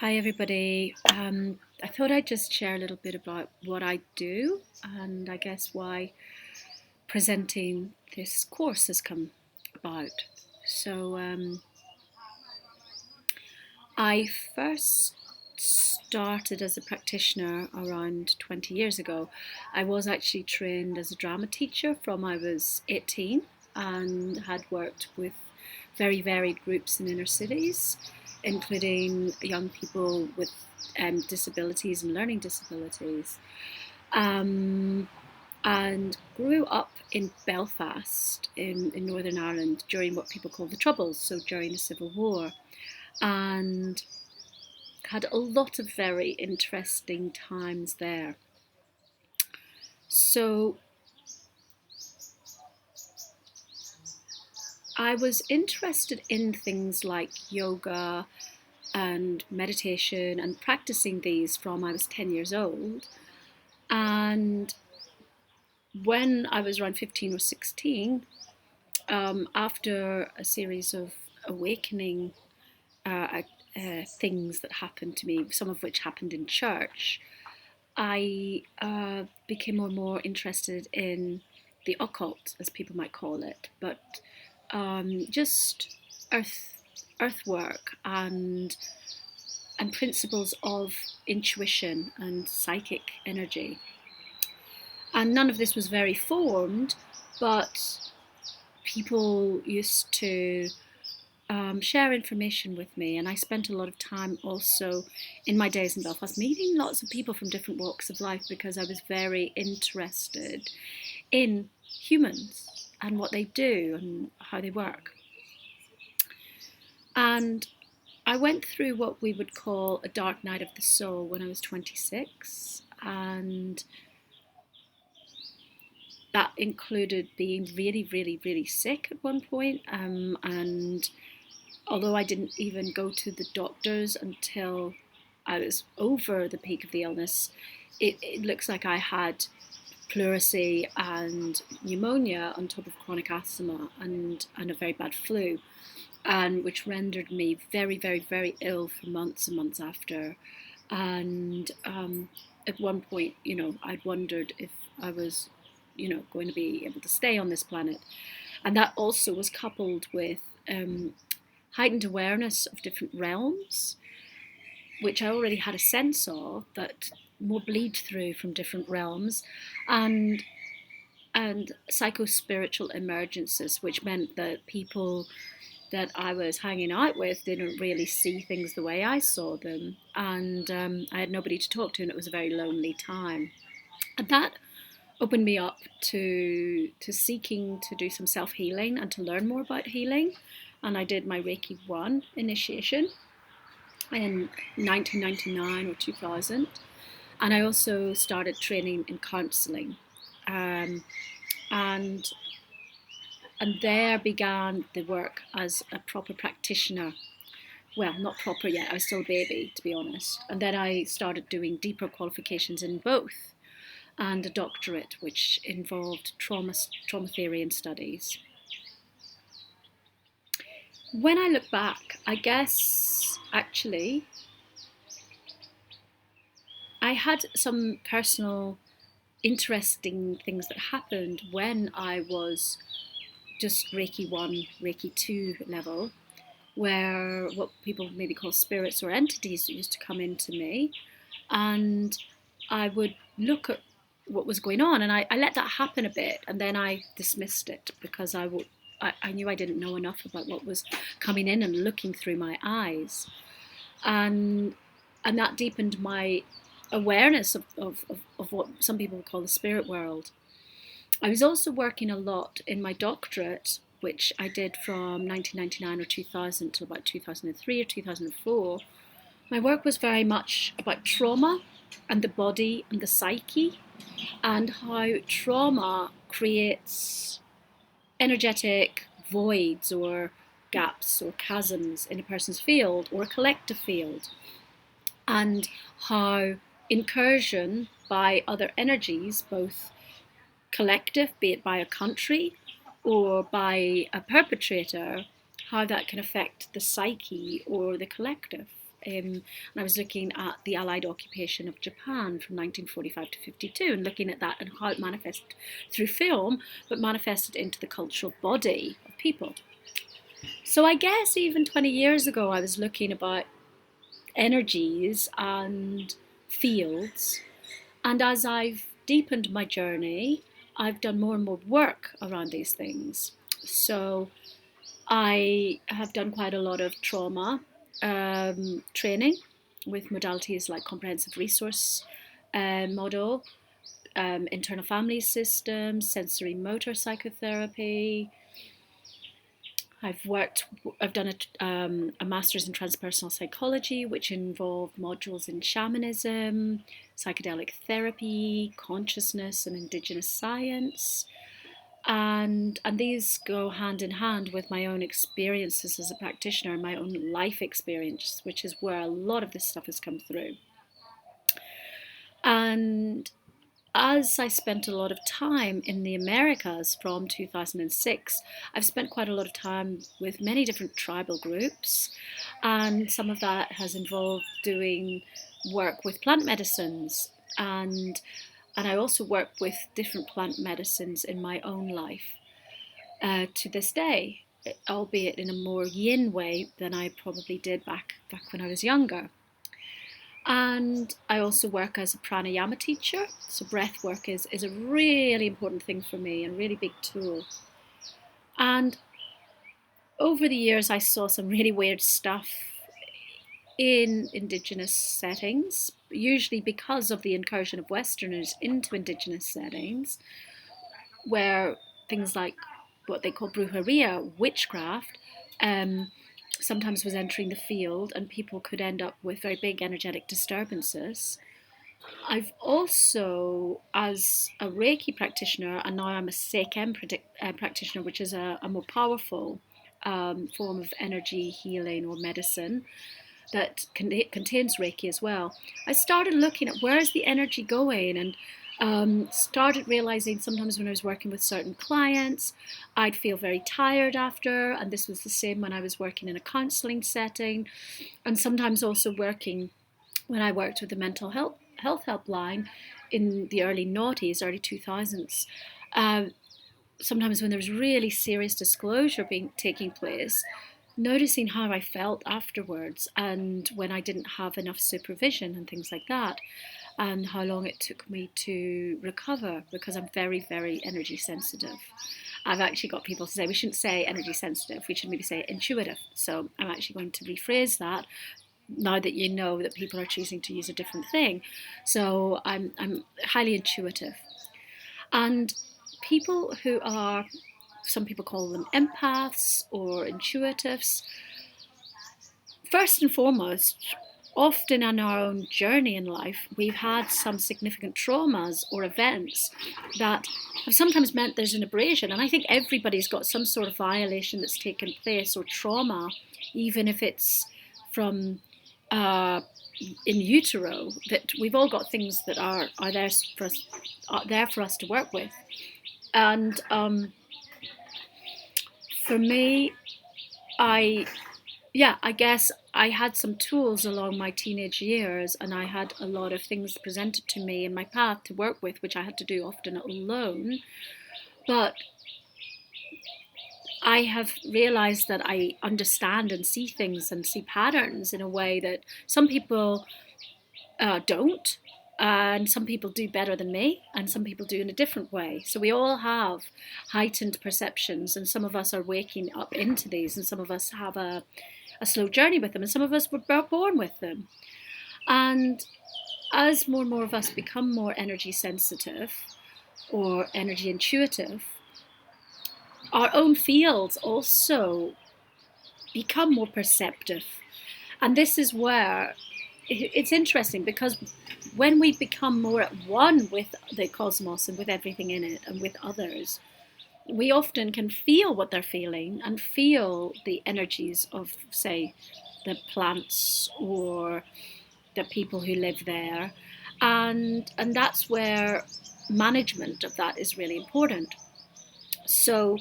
Hi, everybody. I thought I'd just share a little bit about what I do and I guess why presenting this course has come about. So, I first started as a practitioner around 20 years ago. I was actually trained as a drama teacher from I was 18 and had worked with very varied groups in inner cities, including young people with disabilities and learning disabilities. Um, and grew up in Belfast in Northern Ireland during what people call the Troubles, so during the Civil War. And had a lot of very interesting times there. So I was interested in things like yoga and meditation and practicing these from I was 10 years old. And when I was around 15 or 16, after a series of awakening things that happened to me, some of which happened in church, I became more and more interested in the occult, as people might call it, but just earthwork and principles of intuition and psychic energy. And none of this was very formed, but people used to share information with me, and I spent a lot of time also in my days in Belfast meeting lots of people from different walks of life because I was very interested in humans and what they do and how they work. And I went through what we would call a dark night of the soul when I was 26, and that included being really, really, really sick at one point, and although I didn't even go to the doctors until I was over the peak of the illness, it looks like I had pleurisy and pneumonia on top of chronic asthma and a very bad flu, and which rendered me very, very, very ill for months and months after. And at one point, I'd wondered if I was, going to be able to stay on this planet. And that also was coupled with heightened awareness of different realms, which I already had a sense of, that more bleed through from different realms, and psycho-spiritual emergences, which meant that people that I was hanging out with didn't really see things the way I saw them, and I had nobody to talk to, and it was a very lonely time. And that opened me up to seeking to do some self-healing and to learn more about healing. And I did my Reiki 1 initiation in 1999 or 2000. And I also started training in counselling. Um, and and there began the work as a proper practitioner. Well, not proper yet, I was still a baby, to be honest. And then I started doing deeper qualifications in both, and a doctorate, which involved trauma theory and studies. When I look back, I guess actually I had some personal interesting things that happened when I was just Reiki 1, Reiki 2 level, where what people maybe call spirits or entities used to come into me, and I would look at what was going on, and I let that happen a bit, and then I dismissed it because I knew I didn't know enough about what was coming in and looking through my eyes, and that deepened my awareness of what some people would call the spirit world. I was also working a lot in my doctorate, which I did from 1999 or 2000 to about 2003 or 2004. My work was very much about trauma and the body and the psyche, and how trauma creates energetic voids or gaps or chasms in a person's field or a collective field, and how incursion by other energies, both collective, be it by a country or by a perpetrator, how that can affect the psyche or the collective. and I was looking at the Allied occupation of Japan from 1945 to 52 and looking at that and how it manifested through film, but manifested into the cultural body of people. So I guess even 20 years ago, I was looking about energies and fields. And as I've deepened my journey, I've done more and more work around these things. So I have done quite a lot of trauma training with modalities like comprehensive resource model, internal family systems, sensory motor psychotherapy. I've done a master's in transpersonal psychology, which involved modules in shamanism, psychedelic therapy, consciousness, and indigenous science. And these go hand in hand with my own experiences as a practitioner, my own life experience, which is where a lot of this stuff has come through. And as I spent a lot of time in the Americas from 2006, I've spent quite a lot of time with many different tribal groups, and some of that has involved doing work with plant medicines, and I also work with different plant medicines in my own life to this day, albeit in a more yin way than I probably did back when I was younger. And I also work as a pranayama teacher. So breath work is a really important thing for me and a really big tool. And over the years, I saw some really weird stuff in Indigenous settings, usually because of the incursion of Westerners into Indigenous settings, where things like what they call brujeria, witchcraft, sometimes was entering the field, and people could end up with very big energetic disturbances. I've also, as a Reiki practitioner, and now I'm a Seiken practitioner, which is a more powerful form of energy healing or medicine that contains Reiki as well. I started looking at where is the energy going, and started realizing sometimes when I was working with certain clients, I'd feel very tired after, and this was the same when I was working in a counseling setting, and sometimes also working when I worked with the mental health helpline in the early noughties, early 2000s. Sometimes when there was really serious disclosure taking place, noticing how I felt afterwards, and when I didn't have enough supervision and things like that, and how long it took me to recover, because I'm very, very energy sensitive. I've actually got people to say we shouldn't say energy sensitive, we should maybe say intuitive. So I'm actually going to rephrase that now that you know that people are choosing to use a different thing. So I'm highly intuitive. And people who are, some people call them empaths or intuitives, first and foremost, often on our own journey in life, we've had some significant traumas or events that have sometimes meant there's an abrasion. And I think everybody's got some sort of violation that's taken place or trauma, even if it's from in utero, that we've all got things that are there for us to work with. And for me, I guess I had some tools along my teenage years, and I had a lot of things presented to me in my path to work with, which I had to do often alone. But I have realized that I understand and see things and see patterns in a way that some people don't, and some people do better than me, and some people do in a different way. So we all have heightened perceptions, and some of us are waking up into these, and some of us have a slow journey with them, and some of us were born with them. And as more and more of us become more energy sensitive or energy intuitive, our own fields also become more perceptive. And this is where it's interesting, because when we become more at one with the cosmos and with everything in it and with others, we often can feel what they're feeling and feel the energies of, say, the plants or the people who live there. And that's where management of that is really important. So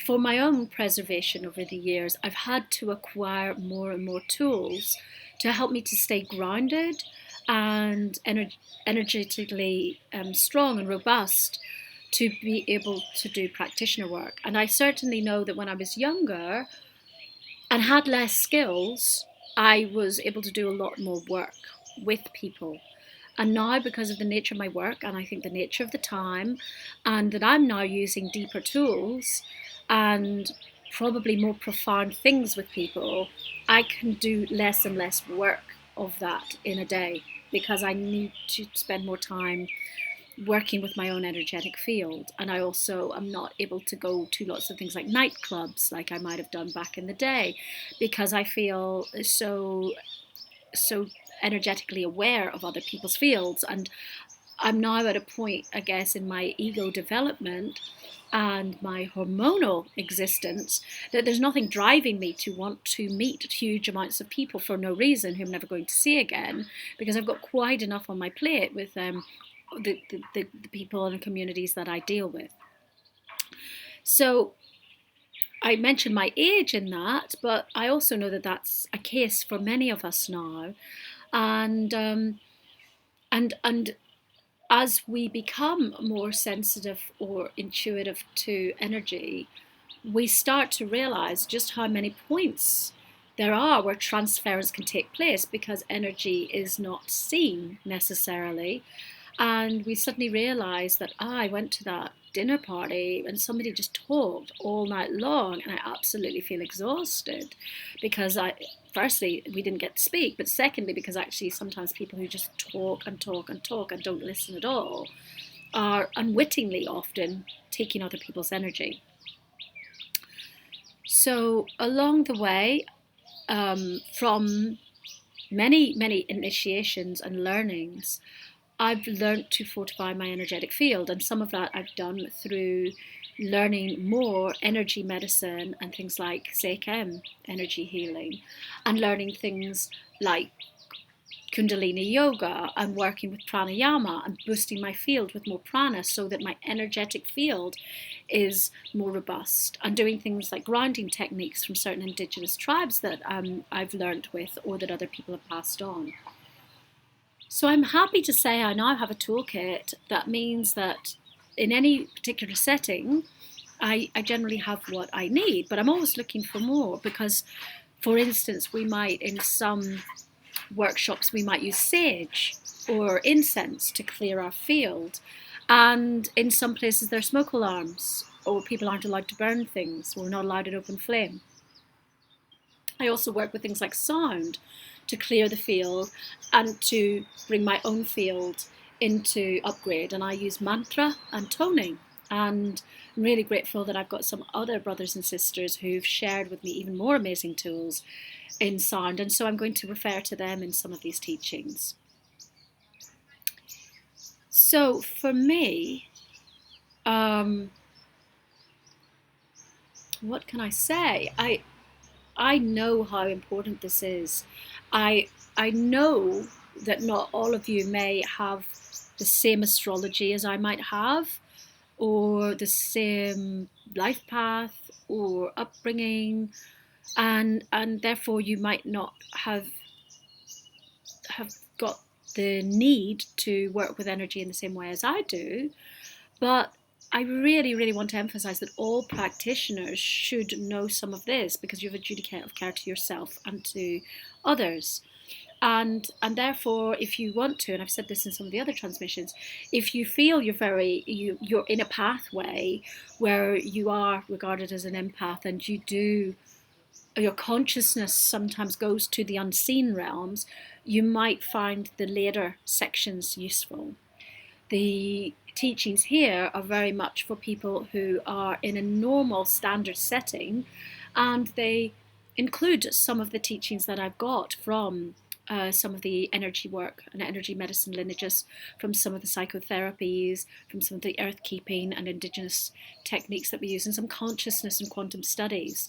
for my own preservation over the years, I've had to acquire more and more tools to help me to stay grounded and energetically strong and robust to be able to do practitioner work. And I certainly know that when I was younger and had less skills, I was able to do a lot more work with people. And now, because of the nature of my work, and I think the nature of the time, and that I'm now using deeper tools and probably more profound things with people, I can do less and less work of that in a day because I need to spend more time working with my own energetic field. And I also am not able to go to lots of things like nightclubs like I might have done back in the day because I feel so energetically aware of other people's fields. And I'm now at a point, I guess, in my ego development and my hormonal existence that there's nothing driving me to want to meet huge amounts of people for no reason who I'm never going to see again, because I've got quite enough on my plate with the people and communities that I deal with. So I mentioned my age in that, but I also know that that's a case for many of us now, and as we become more sensitive or intuitive to energy, we start to realize just how many points there are where transference can take place because energy is not seen necessarily. And we suddenly realize that I went to that dinner party and somebody just talked all night long, and I absolutely feel exhausted because firstly, we didn't get to speak, but secondly, because actually sometimes people who just talk and talk and talk and don't listen at all are unwittingly often taking other people's energy. So along the way, from many initiations and learnings, I've learned to fortify my energetic field, and some of that I've done through learning more energy medicine and things like Seikhem, energy healing, and learning things like Kundalini yoga and working with pranayama and boosting my field with more prana so that my energetic field is more robust, and doing things like grounding techniques from certain indigenous tribes that I've learned with or that other people have passed on. So I'm happy to say I now have a toolkit that means that in any particular setting, I generally have what I need, but I'm always looking for more because, for instance, we might, in some workshops, we might use sage or incense to clear our field. And in some places, there are smoke alarms, or people aren't allowed to burn things. We're not allowed an open flame. I also work with things like sound to clear the field and to bring my own field into upgrade. And I use mantra and toning. And I'm really grateful that I've got some other brothers and sisters who've shared with me even more amazing tools in sound. And so I'm going to refer to them in some of these teachings. So for me, what can I say? I know how important this is. I know that not all of you may have the same astrology as I might have, or the same life path or upbringing, and therefore you might not have got the need to work with energy in the same way as I do. But I really want to emphasize that all practitioners should know some of this because you have a duty of care to yourself and to others. And therefore, if you want to, and I've said this in some of the other transmissions, if you feel you're in a pathway where you are regarded as an empath and your consciousness sometimes goes to the unseen realms, you might find the later sections useful. The teachings here are very much for people who are in a normal standard setting, and they include some of the teachings that I've got from some of the energy work and energy medicine lineages, from some of the psychotherapies, from some of the earth keeping and indigenous techniques that we use, and some consciousness and quantum studies.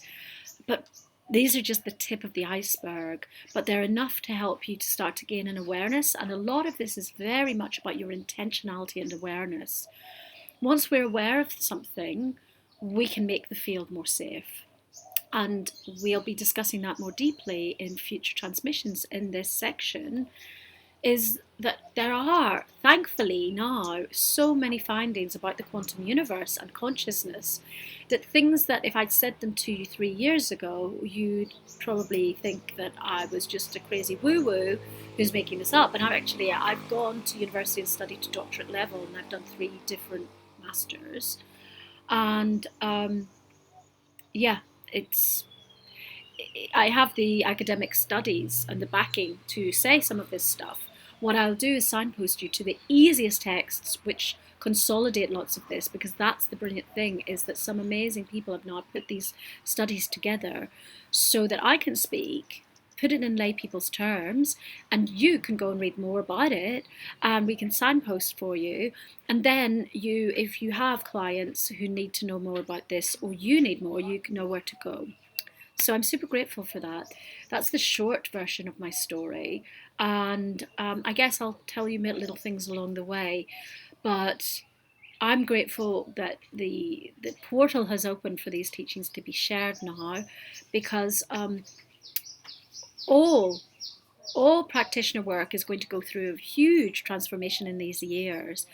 But these are just the tip of the iceberg, but they're enough to help you to start to gain an awareness. And a lot of this is very much about your intentionality and awareness. Once we're aware of something, we can make the field more safe. and we'll be discussing that more deeply in future transmissions in this section, is that there are, thankfully now, so many findings about the quantum universe and consciousness that things that if I'd said them to you 3 years ago, you'd probably think that I was just a crazy woo-woo who's making this up. And I've gone to university and studied to doctorate level, and I've done 3 different masters. And yeah, it's I have the academic studies and the backing to say some of this stuff. What I'll do is signpost you to the easiest texts which consolidate lots of this, because that's the brilliant thing, is that some amazing people have now put these studies together so that I can speak, put it in lay people's terms, and you can go and read more about it, and we can signpost for you. And then you, if you have clients who need to know more about this, or you need more, you can know where to go. So I'm super grateful for that. That's the short version of my story. And I guess I'll tell you little things along the way. But I'm grateful that the portal has opened for these teachings to be shared now, because all all practitioner work is going to go through a huge transformation in these years.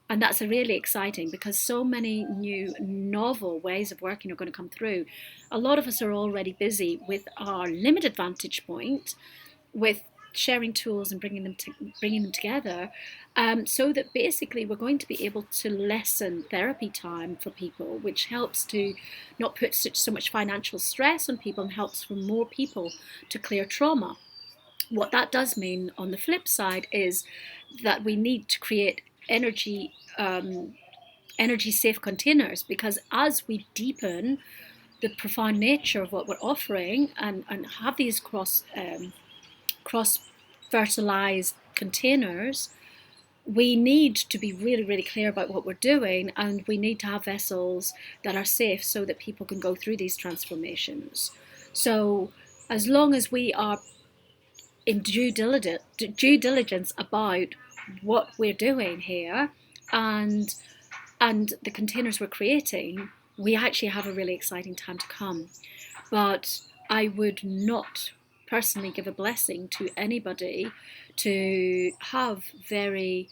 And that's really exciting, because so many new novel ways of working are going to come through. A lot of us are already busy with our limited vantage point, with sharing tools and bringing them together, so that basically we're going to be able to lessen therapy time for people, which helps to not put so much financial stress on people and helps for more people to clear trauma. What that does mean on the flip side is that we need to create energy safe containers, because as we deepen the profound nature of what we're offering, and have these cross fertilized containers, we need to be really, really clear about what we're doing, and we need to have vessels that are safe so that people can go through these transformations. So as long as we are in due diligence about what we're doing here, and the containers we're creating, we actually have a really exciting time to come. But I would not personally give a blessing to anybody to have very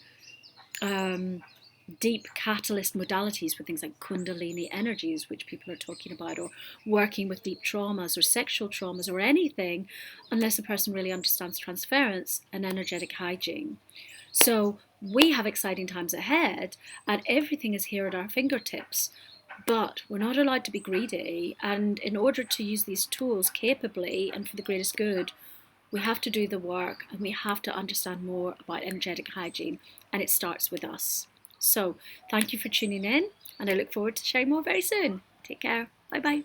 deep catalyst modalities with things like Kundalini energies, which people are talking about, or working with deep traumas or sexual traumas or anything, unless a person really understands transference and energetic hygiene. So we have exciting times ahead, and everything is here at our fingertips. But we're not allowed to be greedy, and in order to use these tools capably and for the greatest good, we have to do the work, and we have to understand more about energetic hygiene, and it starts with us. So thank you for tuning in, and I look forward to sharing more very soon. Take care. Bye bye.